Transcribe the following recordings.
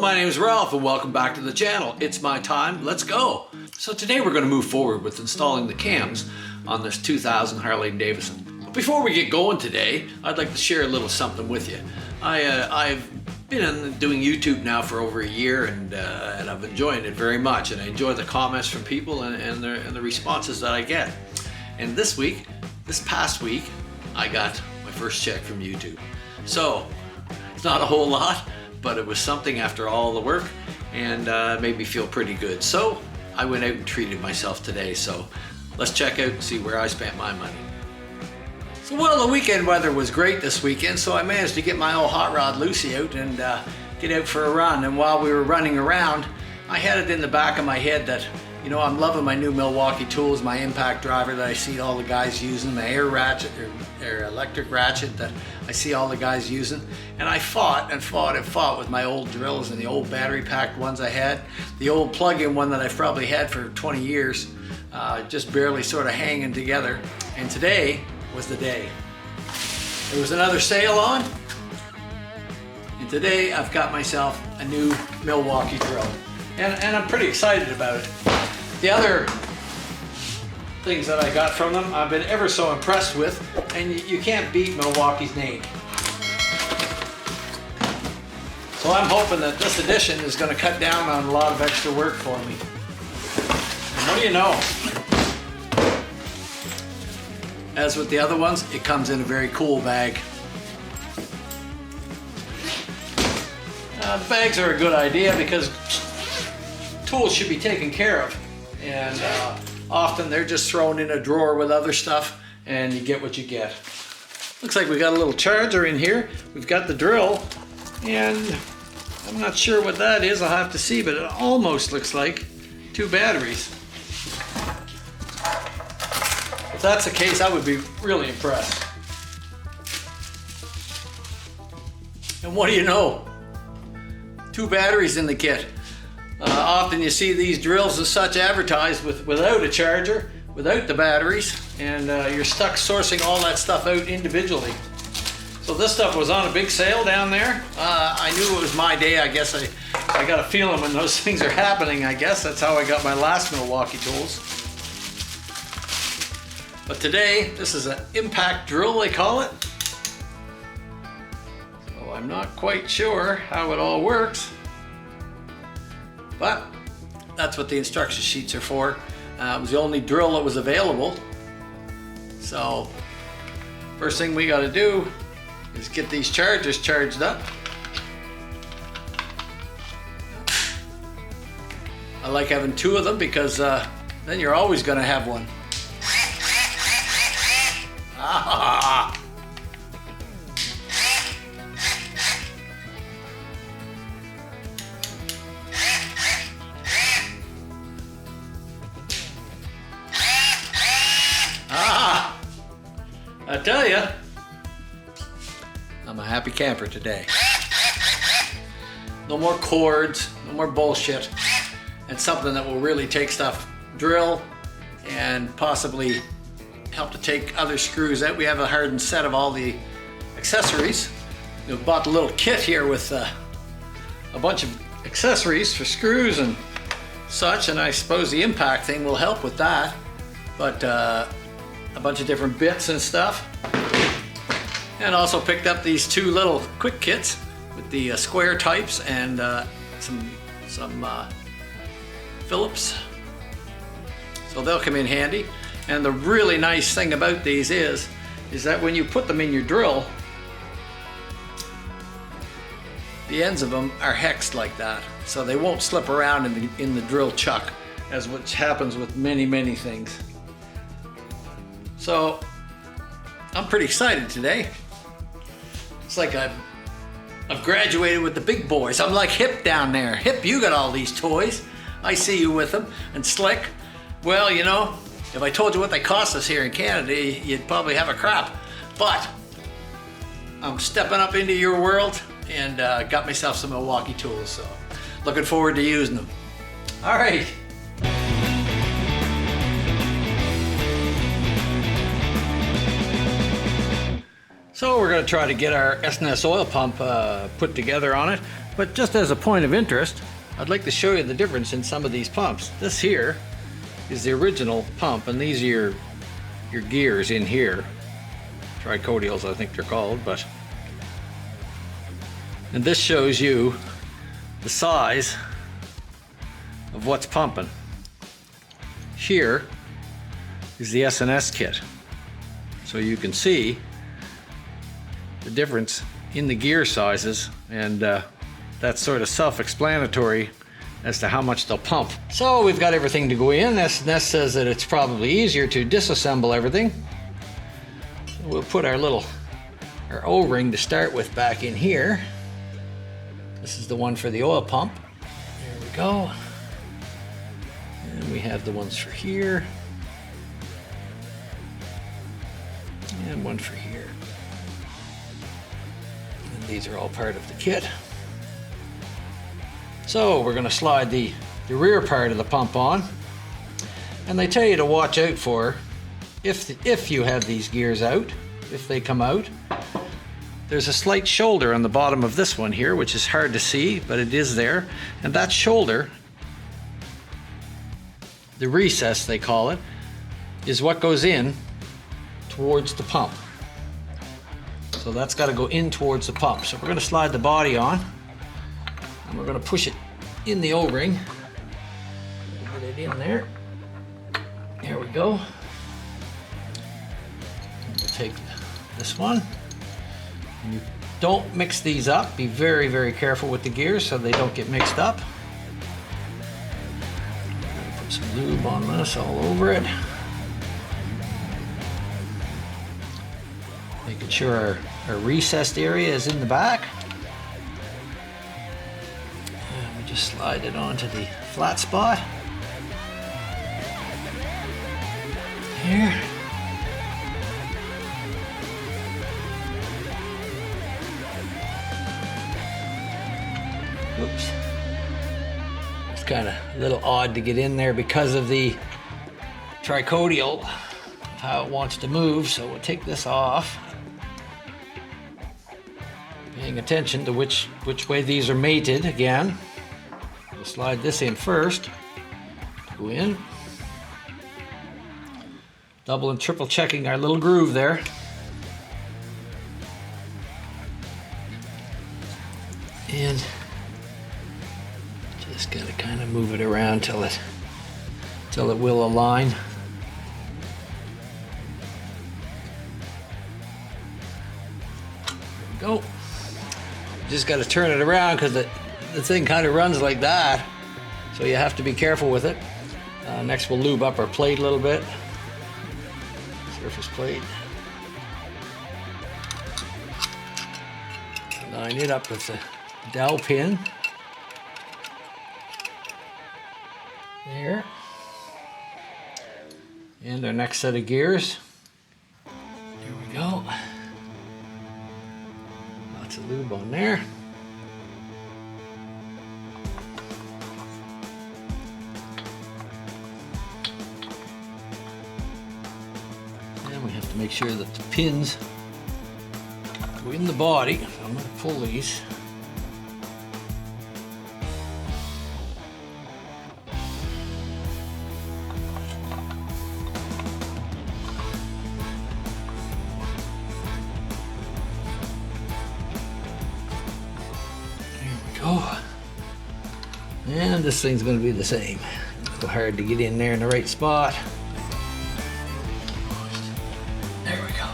my name is Ralph and welcome back to the channel. It's my time, let's go. So today we're going to move forward with installing the cams on this 2000 Harley Davidson. But before we get going today, I'd like to share a little something with you. I've been doing YouTube now for over a year and I've enjoyed it very much, and I enjoy the comments from people and the responses that I get. And this past week, I got my first check from YouTube. So it's not a whole lot, but it was something after all the work, and made me feel pretty good. So I went out and treated myself today. So let's check out and see where I spent my money. So well, the weekend weather was great this weekend, so I managed to get my old hot rod Lucy out and get out for a run. And while we were running around, I had it in the back of my head that, you know, I'm loving my new Milwaukee tools, my impact driver that I see all the guys using, my air ratchet or electric ratchet that I see all the guys using. And I fought with my old drills and the old battery packed ones I had, the old plug-in one that I've probably had for 20 years, just barely sort of hanging together. And today was the day. There was another sale on, and today I've got myself a new Milwaukee drill. And I'm pretty excited about it. The other things that I got from them, I've been ever so impressed with, and you can't beat Milwaukee's name. So I'm hoping that this edition is going to cut down on a lot of extra work for me. And what do you know? As with the other ones, it comes in a very cool bag. The bags are a good idea because tools should be taken care of, and often they're just thrown in a drawer with other stuff and you get what you get. Looks like we got a little charger in here. We've got the drill, and I'm not sure what that is, I'll have to see, but it almost looks like 2 batteries. If that's the case, I would be really impressed. And what do you know? 2 batteries in the kit. Often you see these drills and such advertised without a charger, without the batteries, and you're stuck sourcing all that stuff out individually. So this stuff was on a big sale down there. I knew it was my day. I guess I got a feeling when those things are happening. I guess that's how I got my last Milwaukee tools. But today, this is an impact drill, they call it. So I'm not quite sure how it all works. But that's what the instruction sheets are for. It was the only drill that was available. So first thing we got to do is get these chargers charged up. I like having 2 of them because then you're always going to have one. Ah. I tell you, I'm a happy camper today. No more cords, no more bullshit, and something that will really take stuff, drill, and possibly help to take other screws out. We have a hardened set of all the accessories. We've bought the little kit here with a bunch of accessories for screws and such, and I suppose the impact thing will help with that. But a bunch of different bits and stuff, and also picked up these 2 little quick kits with the square types and some Phillips, so they'll come in handy. And the really nice thing about these is that when you put them in your drill, the ends of them are hexed like that, so they won't slip around in the drill chuck, as which happens with many things. So I'm pretty excited today. It's like I've graduated with the big boys. I'm like Hip down there. Hip, you got all these toys. I see you with them. And Slick, well, you know, if I told you what they cost us here in Canada, you'd probably have a crap. But I'm stepping up into your world and got myself some Milwaukee tools. So looking forward to using them. All right. So we're going to try to get our S&S oil pump put together on it. But just as a point of interest, I'd like to show you the difference in some of these pumps. This here is the original pump, and these are your gears in here. Tricodials, I think they're called, but... And this shows you the size of what's pumping. Here is the S&S kit. So you can see the difference in the gear sizes, and that's sort of self-explanatory as to how much they'll pump. So we've got everything to go in. S&S says that it's probably easier to disassemble everything. So we'll put our O-ring to start with back in here. This is the one for the oil pump. There we go. And we have the ones for here. And one for here. And these are all part of the kit. So we're going to slide the rear part of the pump on. And they tell you to watch out for, if you have these gears out, if they come out, there's a slight shoulder on the bottom of this one here, which is hard to see, but it is there. And that shoulder, the recess they call it, is what goes in towards the pump. So that's got to go in towards the pump. So we're going to slide the body on, and we're going to push it in the O-ring. Get it in there. There we go. We'll take this one. And you don't mix these up. Be very, very careful with the gears so they don't get mixed up. Put some lube on this all over it. Making sure our recessed area is in the back. And we just slide it onto the flat spot. Here. Oops. It's kind of a little odd to get in there because of the tricodial, how it wants to move, so we'll take this off. Paying attention to which way these are mated again. We'll slide this in first. Go in. Double and triple checking our little groove there. And just gotta kind of move it around till it will align. There we go. Just got to turn it around because the thing kind of runs like that, so you have to be careful with it. Next we'll lube up our plate a little bit. Surface plate. Line it up with the dowel pin. There. And our next set of gears. Here we go. Lots of lube on there. And we have to make sure that the pins go in the body. So I'm going to pull these. And this thing's going to be the same. It's a little hard to get in there in the right spot. There we go.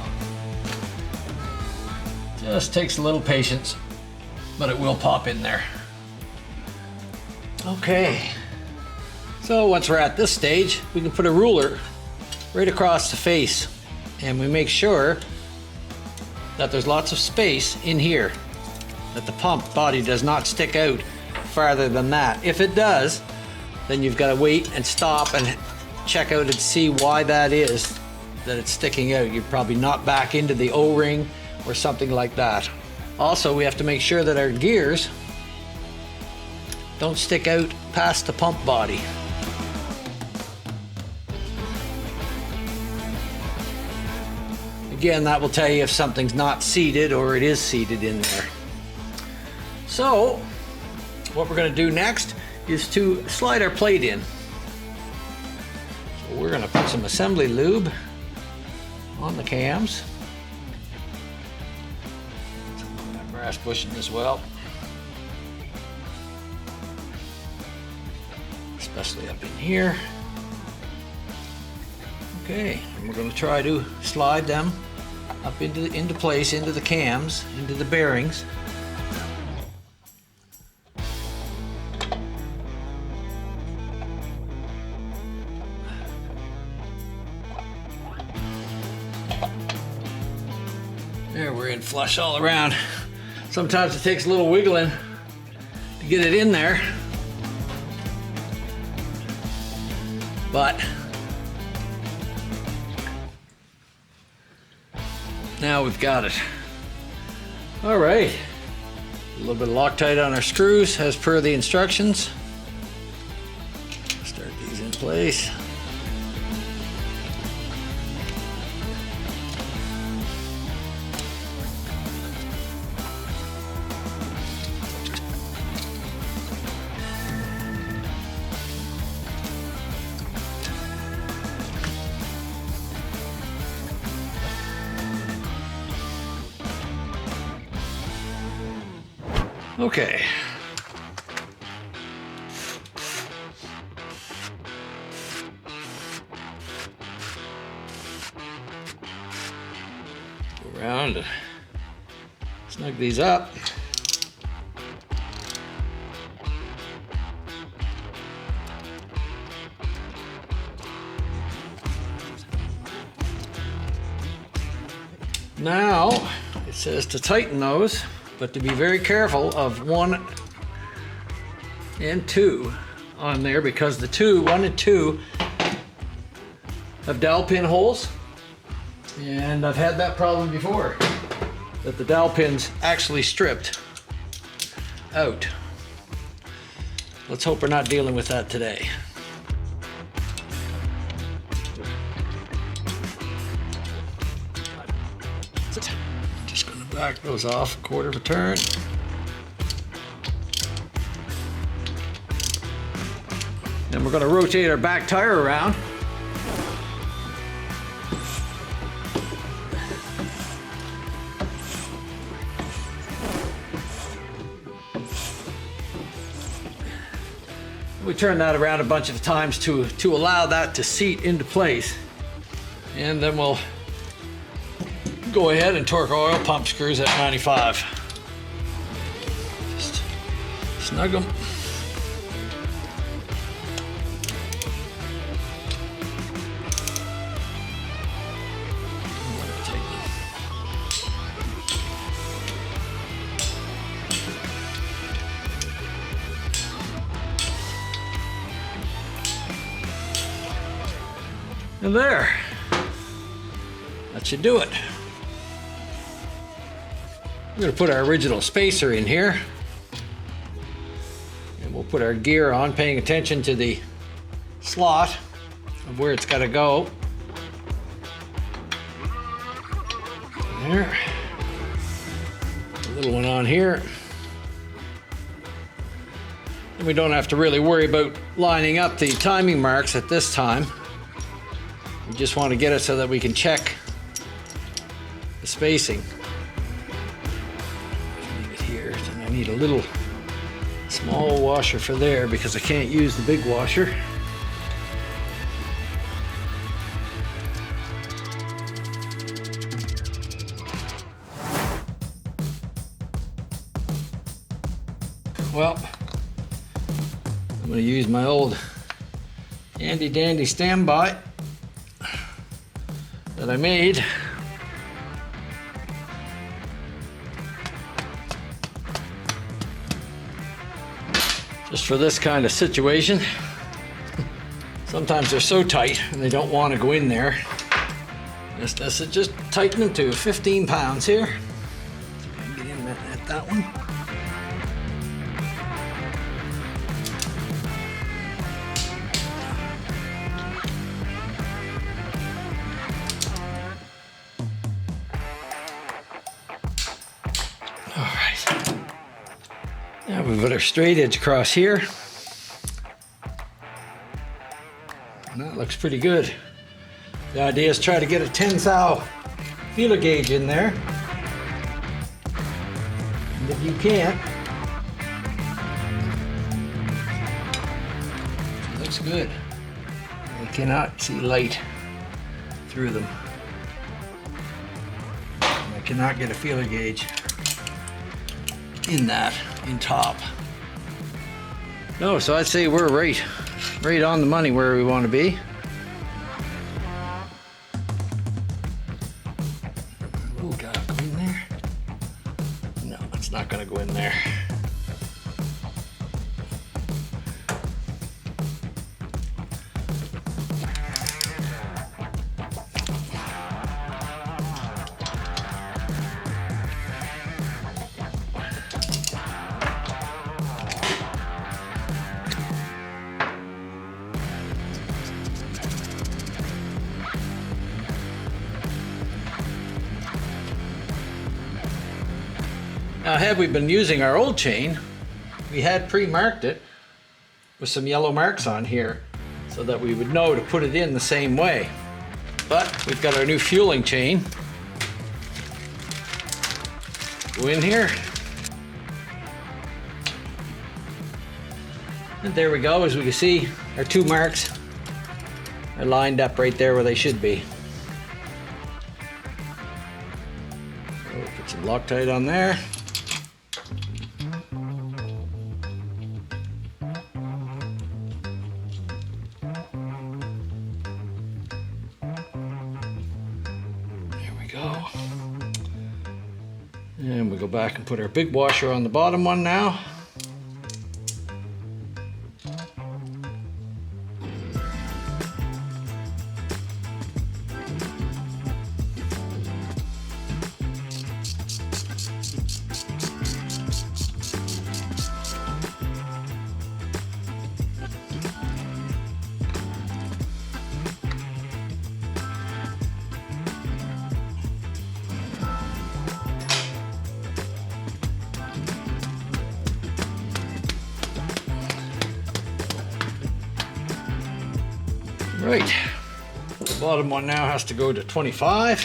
Just takes a little patience, but it will pop in there. Okay. So once we're at this stage, we can put a ruler right across the face, and we make sure that there's lots of space in here, that the pump body does not stick out farther than that. If it does, then you've got to wait and stop and check out and see why that is, that it's sticking out. You're probably not back into the O-ring or something like that. Also, we have to make sure that our gears don't stick out past the pump body. Again, that will tell you if something's not seated or it is seated in there. So, What we're going to do next is to slide our plate in. So we're going to put some assembly lube on the cams. Some on that brass bushing as well. Especially up in here. Okay, and we're going to try to slide them up into place, into the cams, into the bearings. There, we're in flush all around. Sometimes it takes a little wiggling to get it in there. But now we've got it. All right, a little bit of Loctite on our screws as per the instructions. Start these in place. Okay. Go around and snug these up. Now it says to tighten those, but to be very careful of 1 and 2 on there, because the 1 and 2 have dowel pin holes, and I've had that problem before, that the dowel pins actually stripped out. Let's hope we're not dealing with that today. Just gonna back those off a quarter of a turn. Then we're gonna rotate our back tire around. We turn that around a bunch of times to allow that to seat into place. And then we'll go ahead and torque our oil pump screws at 95. Just snug them. And there, that should do it. We're going to put our original spacer in here, and we'll put our gear on, paying attention to the slot of where it's got to go. There, a little one on here. And we don't have to really worry about lining up the timing marks at this time. We just want to get it so that we can check the spacing. Leave it here, and I need a little small washer for there because I can't use the big washer. Well, I'm going to use my old handy dandy standby that I made. Just for this kind of situation. Sometimes they're so tight and they don't want to go in there. Just tighten them to 15 pounds here. Get in at that one. Now we've got our straight edge across here. And that looks pretty good. The idea is try to get a 10 thou feeler gauge in there. And if you can't, it looks good. I cannot see light through them. I cannot get a feeler gauge in top. No, so I'd say we're right on the money where we want to be. Oh God, go in there? No, it's not gonna go in there. Now, had we been using our old chain, we had pre-marked it with some yellow marks on here so that we would know to put it in the same way. But we've got our new fueling chain. Go in here. And there we go. As we can see, our two marks are lined up right there where they should be. So put some Loctite on there. And we go back and put our big washer on the bottom one now. Right, the bottom one now has to go to 25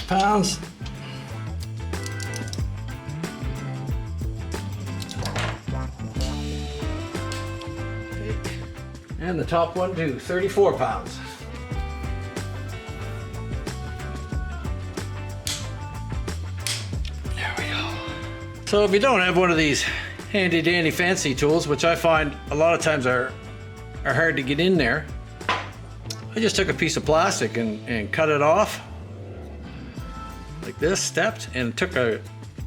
pounds. Okay. And the top one to 34 pounds. There we go. So if you don't have one of these handy dandy fancy tools, which I find a lot of times are hard to get in there, I just took a piece of plastic and cut it off like this, stepped, and took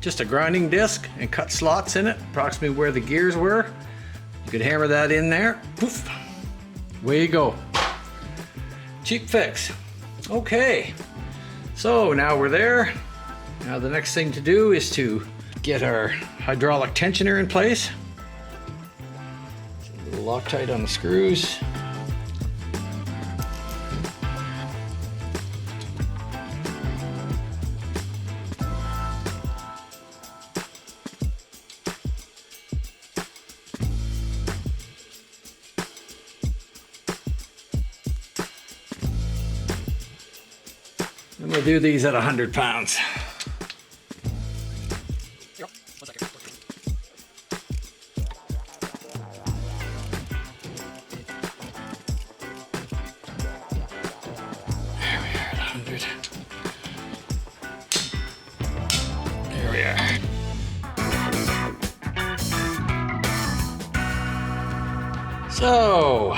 just a grinding disc and cut slots in it, approximately where the gears were. You could hammer that in there, poof, away you go. Cheap fix. Okay, so now we're there. Now the next thing to do is to get our hydraulic tensioner in place. Loctite on the screws. And we'll do these at 100 pounds. There we are. So,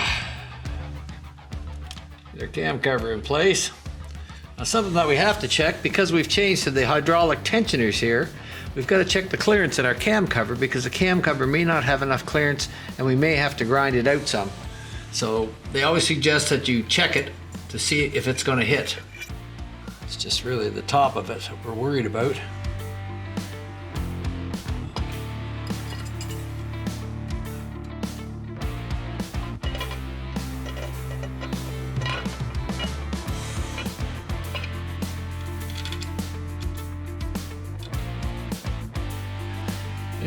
get our cam cover in place. Now, something that we have to check, because we've changed to the hydraulic tensioners here, we've got to check the clearance in our cam cover, because the cam cover may not have enough clearance and we may have to grind it out some. So they always suggest that you check it to see if it's going to hit. It's just really the top of it that we're worried about.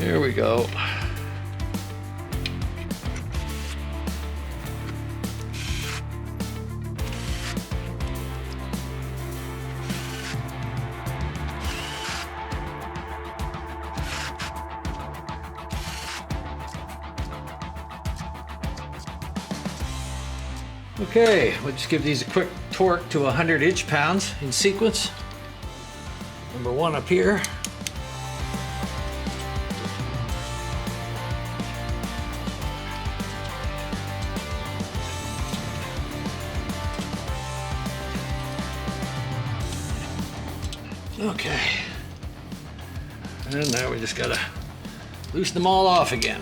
There we go. Okay, we'll just give these a quick torque to 100 inch-pounds in sequence. Number one up here. Okay. And now we just gotta loosen them all off again.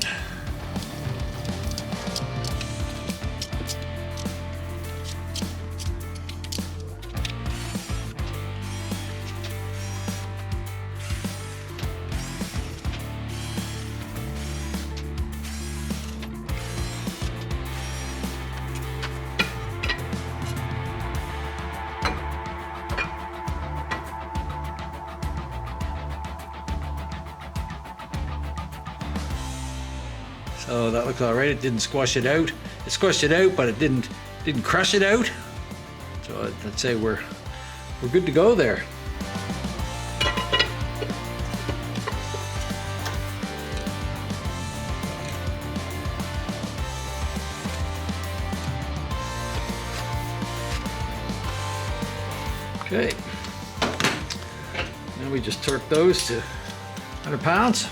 So that looks all right. It didn't squash it out. It squashed it out, but it didn't crush it out. So I'd say we're good to go there. Okay. Now we just torque those to 100 pounds.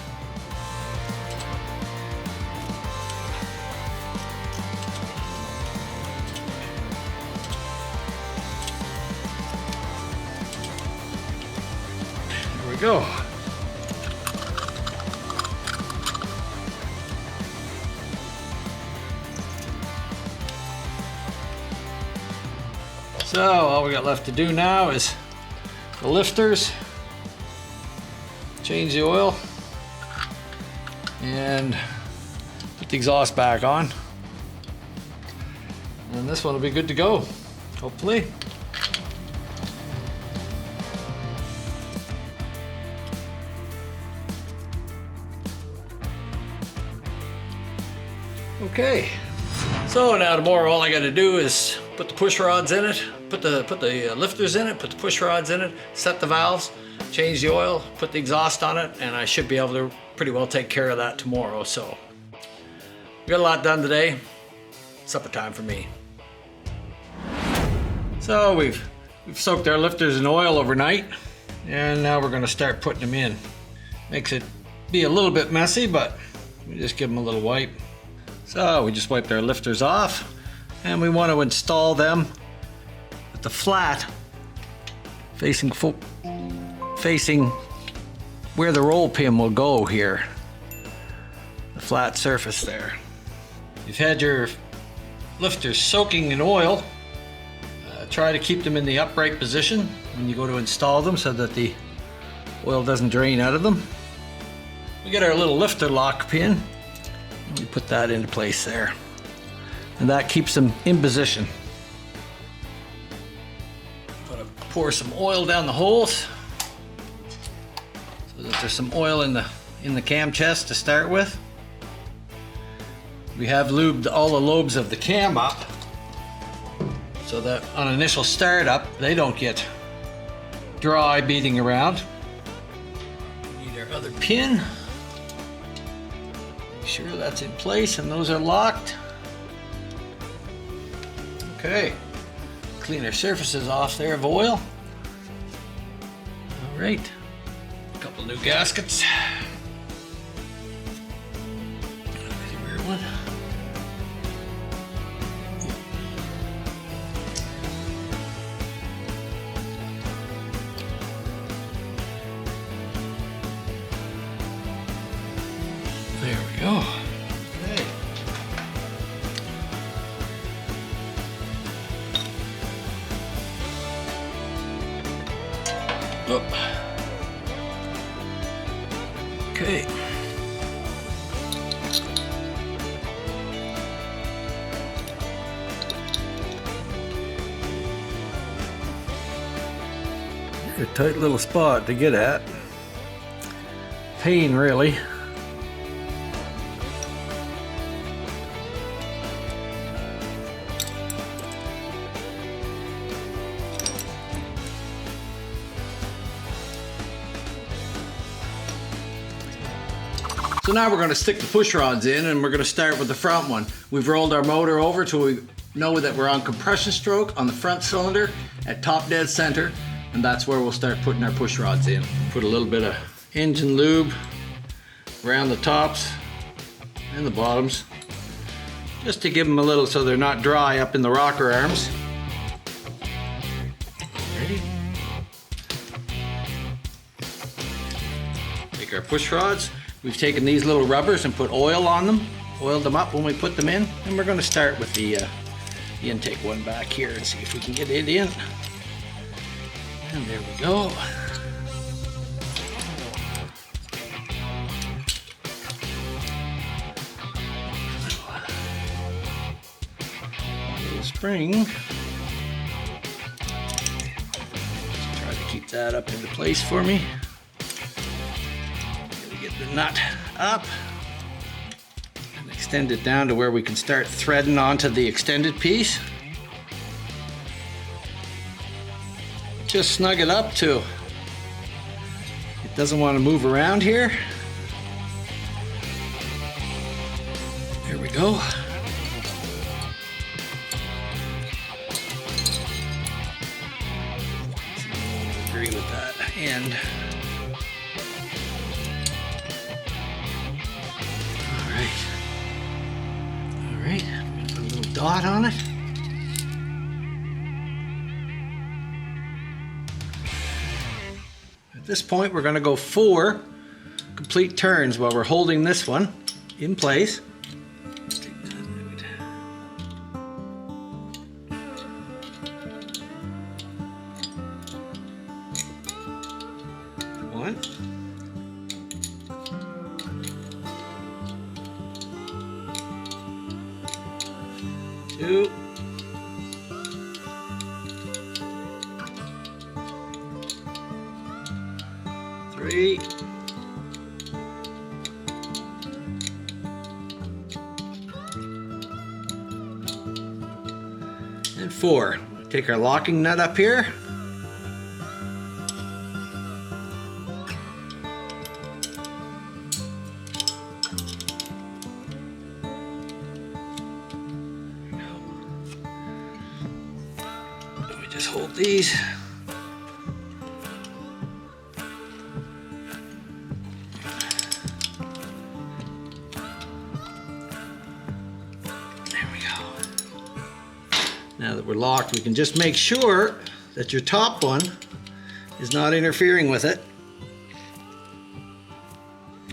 Go. So all we got left to do now is the lifters, change the oil, and put the exhaust back on. And this one will be good to go, hopefully. Okay, so now tomorrow all I got to do is put the push rods in it, put the lifters in it, put the push rods in it, set the valves, change the oil, put the exhaust on it, and I should be able to pretty well take care of that tomorrow. So we got a lot done today. Supper time for me. So we've soaked our lifters in oil overnight, and now we're going to start putting them in. Makes it be a little bit messy, but we just give them a little wipe. So we just wiped our lifters off, and we want to install them with the flat facing where the roll pin will go here. The flat surface there. You've had your lifters soaking in oil. Try to keep them in the upright position when you go to install them so that the oil doesn't drain out of them. We get our little lifter lock pin. We put that into place there, and that keeps them in position. Pour some oil down the holes so that there's some oil in the cam chest to start with. We have lubed all the lobes of the cam up so that on initial startup they don't get dry beating around. We need our other pin. Sure that's in place and those are locked. Okay, clean our surfaces off there of oil. All right, a couple new gaskets. Weird one. There we go. Okay. Oh. Okay. A tight little spot to get at. Pain, really. So now we're going to stick the push rods in, and we're going to start with the front one. We've rolled our motor over till we know that we're on compression stroke on the front cylinder at top dead center, and that's where we'll start putting our push rods in. Put a little bit of engine lube around the tops and the bottoms, just to give them a little so they're not dry up in the rocker arms. Ready? Take our push rods. We've taken these little rubbers and put oil on them, oiled them up when we put them in, and we're going to start with the intake one back here and see if we can get it in. And there we go. Little spring. Just try to keep that up into place for me. Get the nut up and extend it down to where we can start threading onto the extended piece. Just snug it up too. It doesn't want to move around here. There we go. Agree with that end. Alright, I'm going to put a little dot on it. At this point, we're going to go 4 complete turns while we're holding this one in place. Take that out. 1. 2. 3. 4. Take our locking nut up here. Just hold these. There we go. Now that we're locked, we can just make sure that your top one is not interfering with it.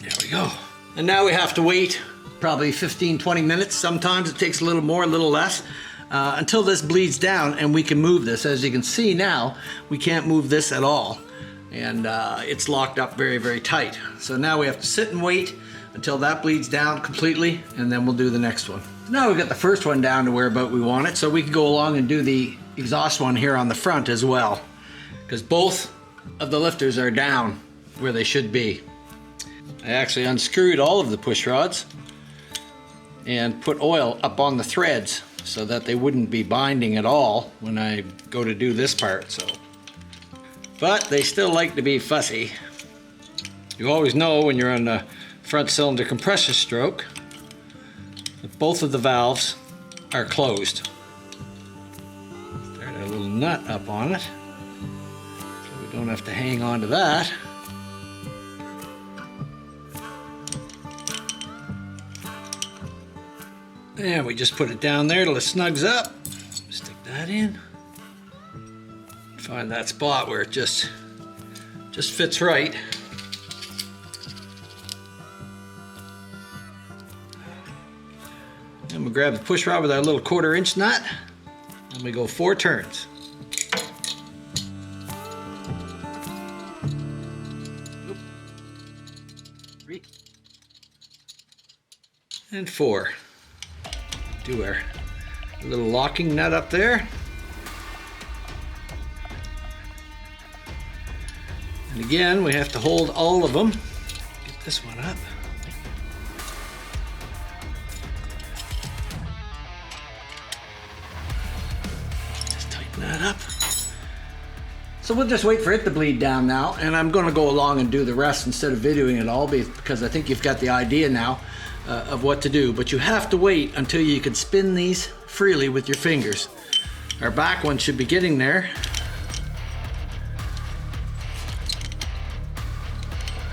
There we go. And now we have to wait probably 15-20 minutes. Sometimes it takes a little more, a little less. Until this bleeds down and we can move this. As you can see now, we can't move this at all. And it's locked up very, very tight. So now we have to sit and wait until that bleeds down completely, and then we'll do the next one. Now we've got the first one down to where about we want it, so we can go along and do the exhaust one here on the front as well. Because both of the lifters are down where they should be. I actually unscrewed all of the push rods and put oil up on the threads so that they wouldn't be binding at all when I go to do this part. But they still like to be fussy. You always know when you're on the front cylinder compressor stroke that both of the valves are closed. Start a little nut up on it so we don't have to hang on to that. And we just put it down there till it snugs up. Stick that in. Find that spot where it just fits right. And we grab the push rod with our little 1/4 inch nut, and we go 4 turns. Oop. 3 and 4. Do our little locking nut up there. And again, we have to hold all of them. Get this one up. Just tighten that up. So we'll just wait for it to bleed down now, and I'm going to go along and do the rest instead of videoing it all, because I think you've got the idea now of what to do. But you have to wait until you can spin these freely with your fingers. Our back one should be getting there.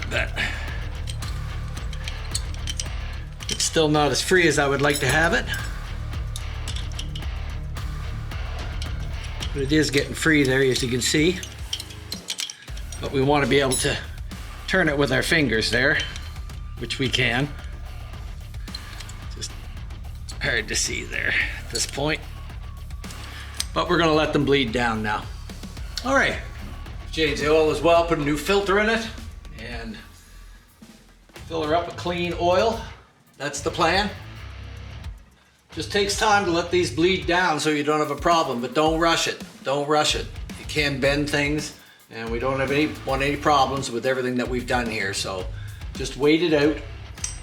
That. It's still not as free as I would like to have it, but it is getting free there, as you can see. But we want to be able to turn it with our fingers there, which we can. Just hard to see there at this point. But we're gonna let them bleed down now. All right, change the oil as well, put a new filter in it, and fill her up with clean oil. That's the plan. Just takes time to let these bleed down so you don't have a problem, but don't rush it. Don't rush it. You can bend things, and we don't have any problems with everything that we've done here. So just wait it out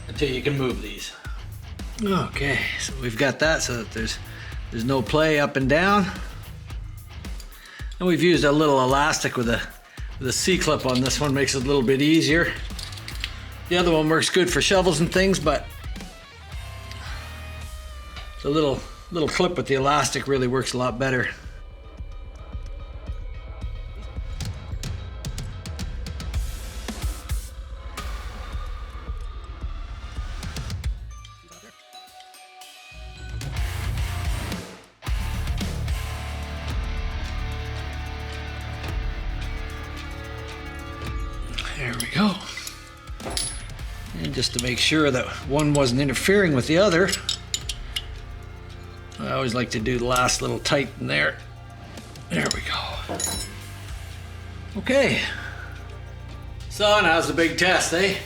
until you can move these. Okay, so we've got that so that there's no play up and down. And we've used a little elastic with a C-clip on this one, makes it a little bit easier. The other one works good for shovels and things, but the little clip with the elastic really works a lot better. There we go. And just to make sure that one wasn't interfering with the other, I always like to do the last little tighten there. There we go. Okay. So now's the big test, eh?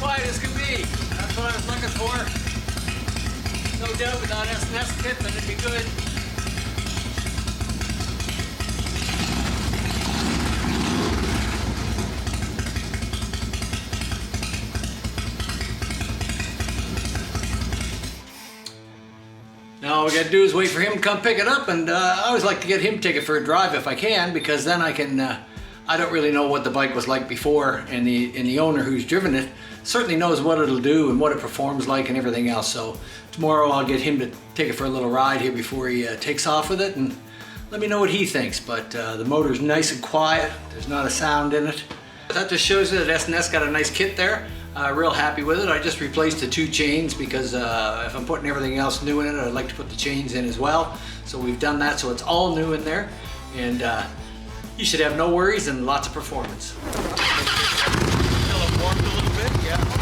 Quiet as can be. That's what I was looking for. No doubt without S&S kit, then it'd be good. Now all we gotta do is wait for him to come pick it up, and I always like to get him to take it for a drive if I can, because then I can, I don't really know what the bike was like before, and the owner who's driven it certainly knows what it'll do and what it performs like and everything else. So tomorrow I'll get him to take it for a little ride here before he takes off with it, and let me know what he thinks. But the motor's nice and quiet, there's not a sound in it. That just shows you that S&S got a nice kit there. Real happy with it. I just replaced the 2 chains because if I'm putting everything else new in it, I'd like to put the chains in as well. So we've done that, so it's all new in there, and you should have no worries and lots of performance. Until it warmed a little bit, yeah.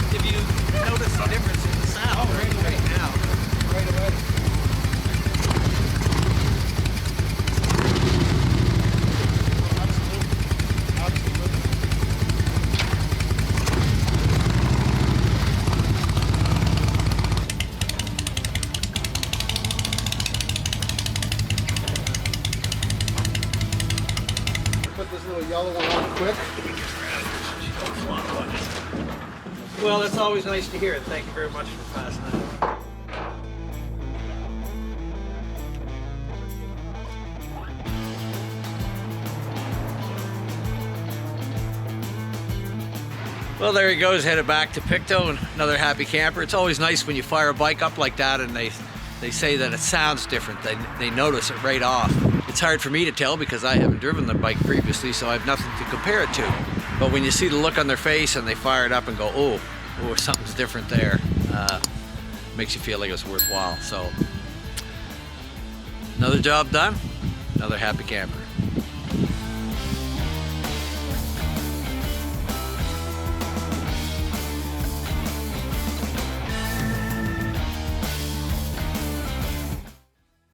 If you notice the difference in the sound. always nice to hear it. Thank you very much for passing that on. Well, there he goes, headed back to Pictou, and another happy camper. It's always nice when you fire a bike up like that and they say that it sounds different. They notice it right off. It's hard for me to tell because I haven't driven the bike previously, so I have nothing to compare it to. But when you see the look on their face and they fire it up and go, oh, something's different there, makes you feel like it's worthwhile. So, another job done, another happy camper.